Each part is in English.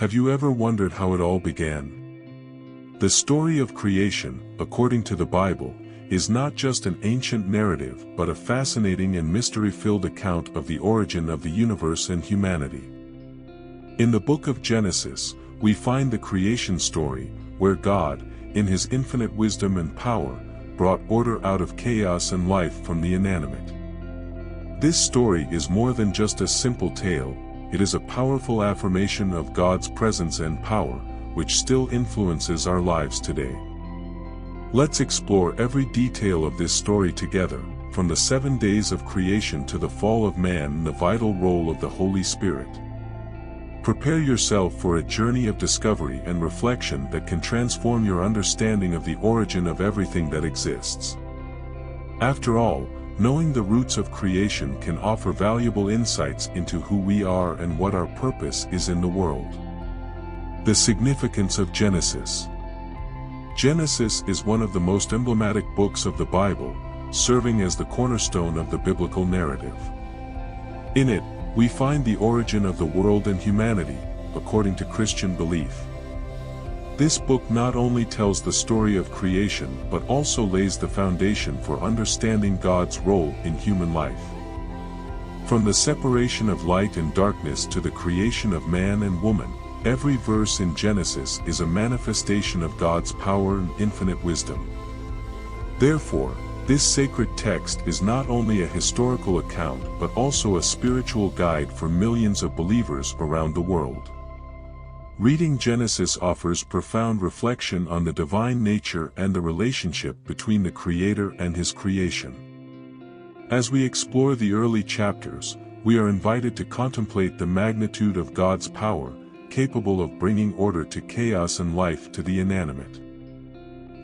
Have you ever wondered how it all began? The story of creation, according to the Bible, is not just an ancient narrative but a fascinating and mystery-filled account of the origin of the universe and humanity. In the book of Genesis, we find the creation story, where God, in his infinite wisdom and power, brought order out of chaos and life from the inanimate. This story is more than just a simple tale, it is a powerful affirmation of God's presence and power, which still influences our lives today. Let's explore every detail of this story together, from the 7 days of creation to the fall of man and the vital role of the Holy Spirit. Prepare yourself for a journey of discovery and reflection that can transform your understanding of the origin of everything that exists. After all, knowing the roots of creation can offer valuable insights into who we are and what our purpose is in the world. The significance of Genesis. Genesis is one of the most emblematic books of the Bible, serving as the cornerstone of the biblical narrative. In it, we find the origin of the world and humanity, according to Christian belief. This book not only tells the story of creation but also lays the foundation for understanding God's role in human life. From the separation of light and darkness to the creation of man and woman, every verse in Genesis is a manifestation of God's power and infinite wisdom. Therefore, this sacred text is not only a historical account but also a spiritual guide for millions of believers around the world. Reading Genesis offers profound reflection on the divine nature and the relationship between the Creator and His creation. As we explore the early chapters, we are invited to contemplate the magnitude of God's power, capable of bringing order to chaos and life to the inanimate.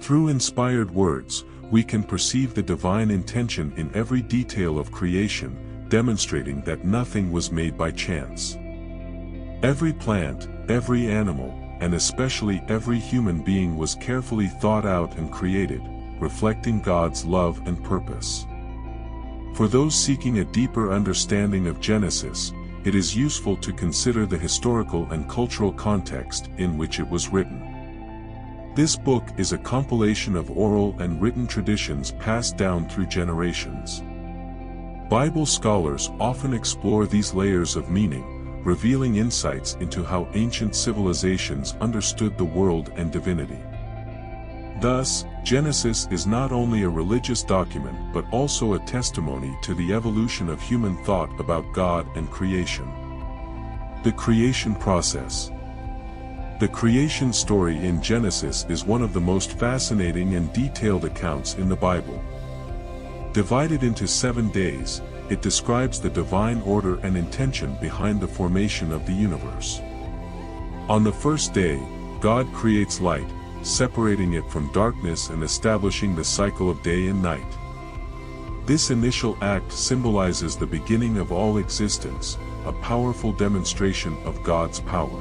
Through inspired words, we can perceive the divine intention in every detail of creation, demonstrating that nothing was made by chance. Every plant, every animal, and especially every human being was carefully thought out and created, reflecting God's love and purpose. For those seeking a deeper understanding of Genesis, it is useful to consider the historical and cultural context in which it was written. This book is a compilation of oral and written traditions passed down through generations. Bible scholars often explore these layers of meaning, revealing insights into how ancient civilizations understood the world and divinity. Thus, Genesis is not only a religious document but also a testimony to the evolution of human thought about God and creation. The creation process. The creation story in Genesis is one of the most fascinating and detailed accounts in the Bible. Divided into 7 days, it describes the divine order and intention behind the formation of the universe. On the first day, God creates light, separating it from darkness and establishing the cycle of day and night. This initial act symbolizes the beginning of all existence, a powerful demonstration of God's power.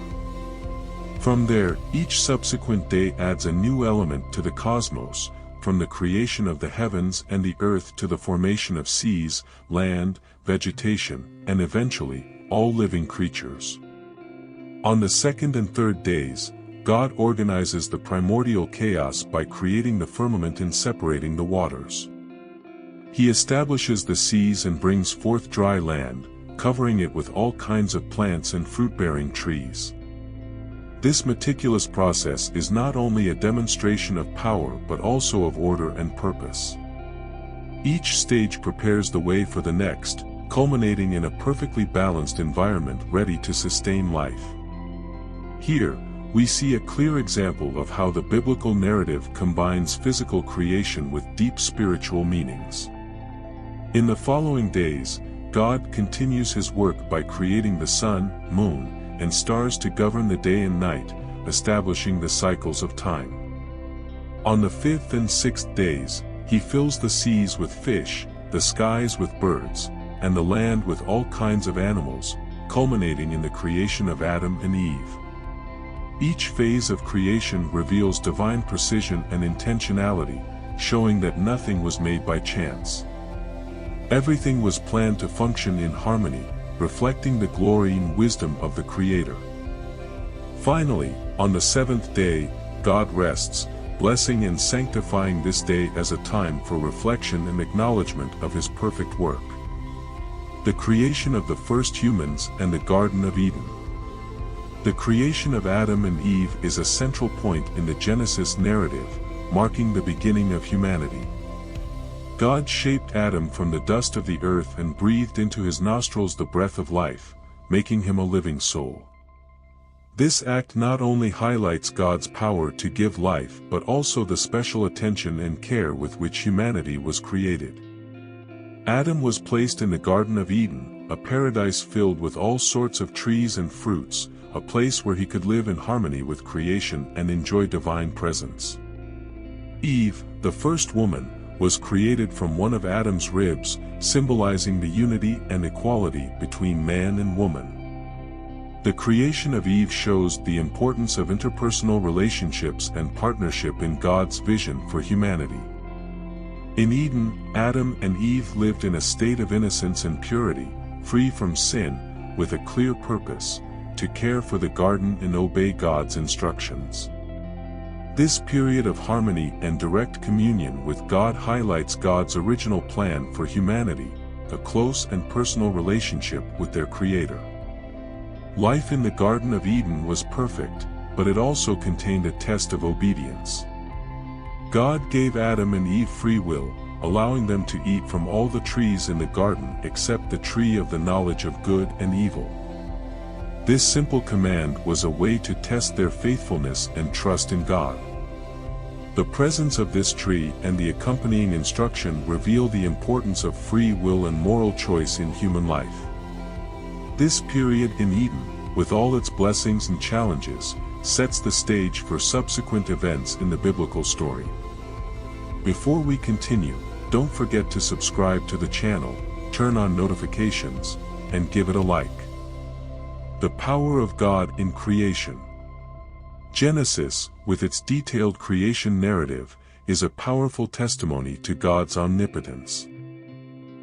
From there, each subsequent day adds a new element to the cosmos, from the creation of the heavens and the earth to the formation of seas, land, vegetation, and eventually, all living creatures. On the second and third days, God organizes the primordial chaos by creating the firmament and separating the waters. He establishes the seas and brings forth dry land, covering it with all kinds of plants and fruit-bearing trees. This meticulous process is not only a demonstration of power but also of order and purpose. Each stage prepares the way for the next, culminating in a perfectly balanced environment ready to sustain life. Here, we see a clear example of how the biblical narrative combines physical creation with deep spiritual meanings. In the following days, God continues His work by creating the sun, moon, and stars to govern the day and night, establishing the cycles of time. On the 5th and 6th days, He fills the seas with fish, the skies with birds, and the land with all kinds of animals, culminating in the creation of Adam and Eve. Each phase of creation reveals divine precision and intentionality, showing that nothing was made by chance. Everything was planned to function in harmony, reflecting the glory and wisdom of the Creator. Finally, on the seventh day, God rests, blessing and sanctifying this day as a time for reflection and acknowledgement of His perfect work. The creation of the first humans and the Garden of Eden. The creation of Adam and Eve is a central point in the Genesis narrative, marking the beginning of humanity. God shaped Adam from the dust of the earth and breathed into his nostrils the breath of life, making him a living soul. This act not only highlights God's power to give life but also the special attention and care with which humanity was created. Adam was placed in the Garden of Eden, a paradise filled with all sorts of trees and fruits, a place where he could live in harmony with creation and enjoy divine presence. Eve, the first woman, was created from one of Adam's ribs, symbolizing the unity and equality between man and woman. The creation of Eve shows the importance of interpersonal relationships and partnership in God's vision for humanity. In Eden, Adam and Eve lived in a state of innocence and purity, free from sin, with a clear purpose: to care for the garden and obey God's instructions. This period of harmony and direct communion with God highlights God's original plan for humanity, a close and personal relationship with their Creator. Life in the Garden of Eden was perfect, but it also contained a test of obedience. God gave Adam and Eve free will, allowing them to eat from all the trees in the garden except the tree of the knowledge of good and evil. This simple command was a way to test their faithfulness and trust in God. The presence of this tree and the accompanying instruction reveal the importance of free will and moral choice in human life. This period in Eden, with all its blessings and challenges, sets the stage for subsequent events in the biblical story. Before we continue, don't forget to subscribe to the channel, turn on notifications, and give it a like. The power of God in creation. Genesis, with its detailed creation narrative, is a powerful testimony to God's omnipotence.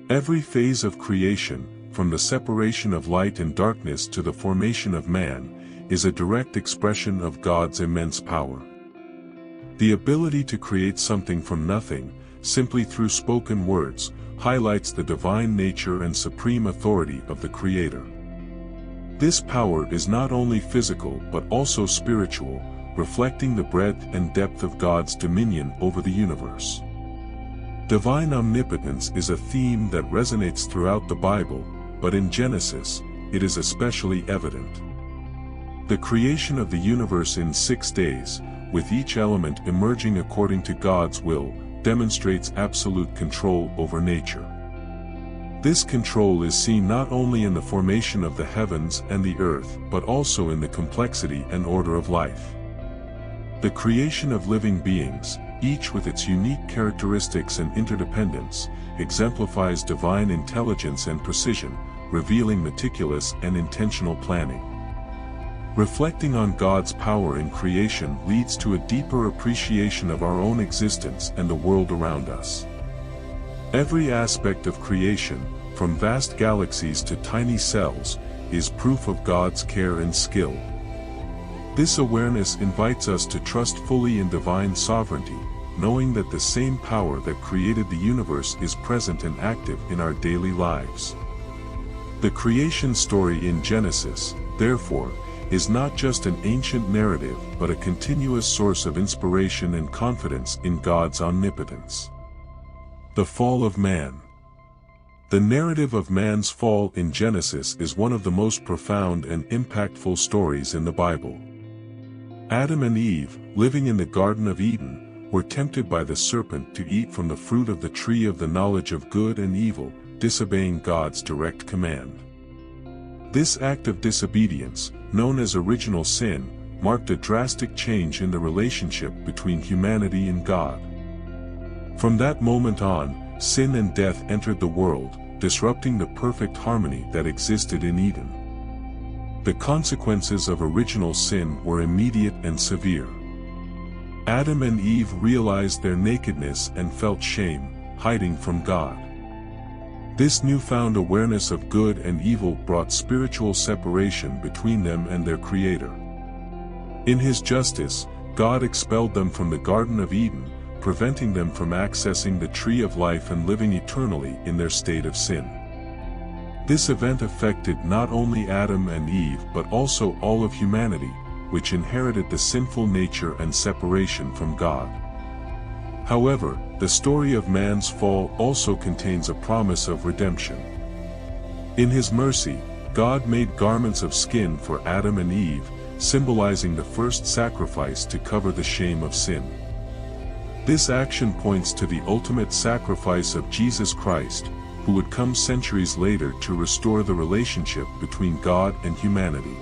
Every phase of creation, from the separation of light and darkness to the formation of man, is a direct expression of God's immense power. The ability to create something from nothing, simply through spoken words, highlights the divine nature and supreme authority of the Creator. This power is not only physical but also spiritual, reflecting the breadth and depth of God's dominion over the universe. Divine omnipotence is a theme that resonates throughout the Bible, but in Genesis, it is especially evident. The creation of the universe in 6 days, with each element emerging according to God's will, demonstrates absolute control over nature. This control is seen not only in the formation of the heavens and the earth but also in the complexity and order of life. The creation of living beings, each with its unique characteristics and interdependence, exemplifies divine intelligence and precision, revealing meticulous and intentional planning. Reflecting on God's power in creation leads to a deeper appreciation of our own existence and the world around us. Every aspect of creation, from vast galaxies to tiny cells, is proof of God's care and skill. This awareness invites us to trust fully in divine sovereignty, knowing that the same power that created the universe is present and active in our daily lives. The creation story in Genesis, therefore, is not just an ancient narrative but a continuous source of inspiration and confidence in God's omnipotence. The fall of man. The narrative of man's fall in Genesis is one of the most profound and impactful stories in the Bible. Adam and Eve, living in the Garden of Eden, were tempted by the serpent to eat from the fruit of the tree of the knowledge of good and evil, disobeying God's direct command. This act of disobedience, known as original sin, marked a drastic change in the relationship between humanity and God. From that moment on, sin and death entered the world, disrupting the perfect harmony that existed in Eden. The consequences of original sin were immediate and severe. Adam and Eve realized their nakedness and felt shame, hiding from God. This newfound awareness of good and evil brought spiritual separation between them and their Creator. In his justice, God expelled them from the Garden of Eden, preventing them from accessing the tree of life and living eternally in their state of sin. This event affected not only Adam and Eve but also all of humanity, which inherited the sinful nature and separation from God. However, the story of man's fall also contains a promise of redemption. In his mercy, God made garments of skin for Adam and Eve, symbolizing the first sacrifice to cover the shame of sin. This action points to the ultimate sacrifice of Jesus Christ, who would come centuries later to restore the relationship between God and humanity.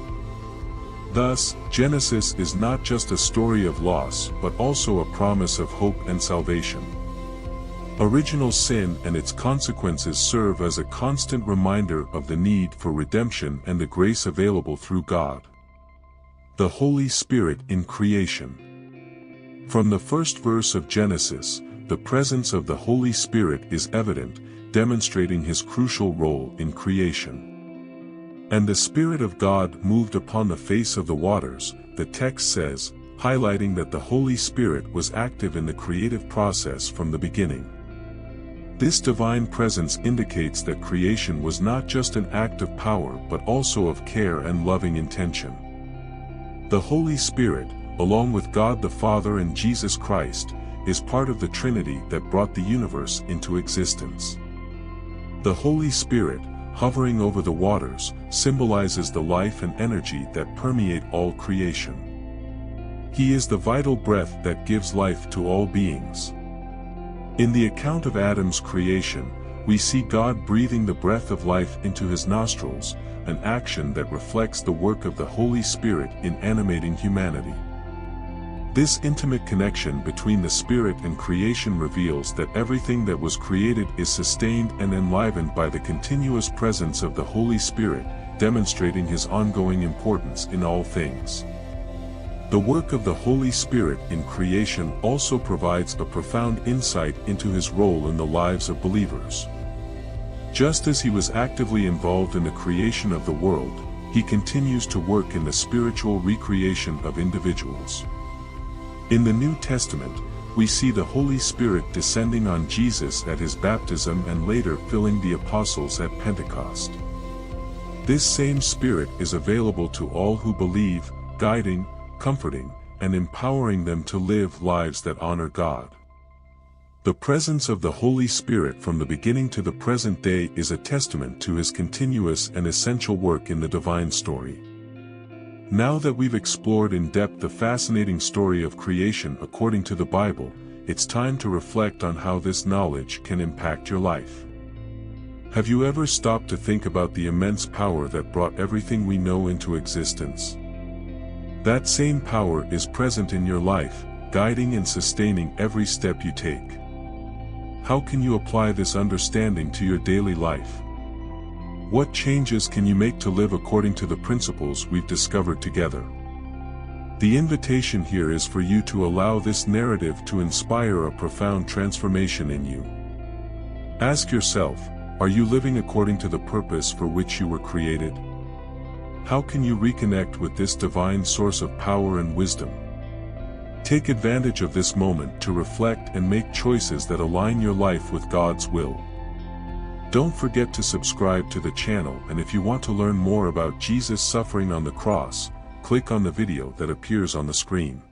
Thus, Genesis is not just a story of loss but also a promise of hope and salvation. Original sin and its consequences serve as a constant reminder of the need for redemption and the grace available through God. The Holy Spirit in creation. From the first verse of Genesis, the presence of the Holy Spirit is evident, demonstrating his crucial role in creation. And the Spirit of God moved upon the face of the waters, the text says, highlighting that the Holy Spirit was active in the creative process from the beginning. This divine presence indicates that creation was not just an act of power but also of care and loving intention. The Holy Spirit, along with God the Father and Jesus Christ, is part of the Trinity that brought the universe into existence. The Holy Spirit, hovering over the waters, symbolizes the life and energy that permeate all creation. He is the vital breath that gives life to all beings. In the account of Adam's creation, we see God breathing the breath of life into his nostrils, an action that reflects the work of the Holy Spirit in animating humanity. This intimate connection between the Spirit and creation reveals that everything that was created is sustained and enlivened by the continuous presence of the Holy Spirit, demonstrating his ongoing importance in all things. The work of the Holy Spirit in creation also provides a profound insight into his role in the lives of believers. Just as he was actively involved in the creation of the world, he continues to work in the spiritual recreation of individuals. In the New Testament, we see the Holy Spirit descending on Jesus at his baptism and later filling the apostles at Pentecost. This same Spirit is available to all who believe, guiding, comforting, and empowering them to live lives that honor God. The presence of the Holy Spirit from the beginning to the present day is a testament to his continuous and essential work in the divine story. Now that we've explored in depth the fascinating story of creation according to the Bible, it's time to reflect on how this knowledge can impact your life. Have you ever stopped to think about the immense power that brought everything we know into existence? That same power is present in your life, guiding and sustaining every step you take. How can you apply this understanding to your daily life? What changes can you make to live according to the principles we've discovered together? The invitation here is for you to allow this narrative to inspire a profound transformation in you. Ask yourself, are you living according to the purpose for which you were created? How can you reconnect with this divine source of power and wisdom? Take advantage of this moment to reflect and make choices that align your life with God's will. Don't forget to subscribe to the channel, and if you want to learn more about Jesus' suffering on the cross, click on the video that appears on the screen.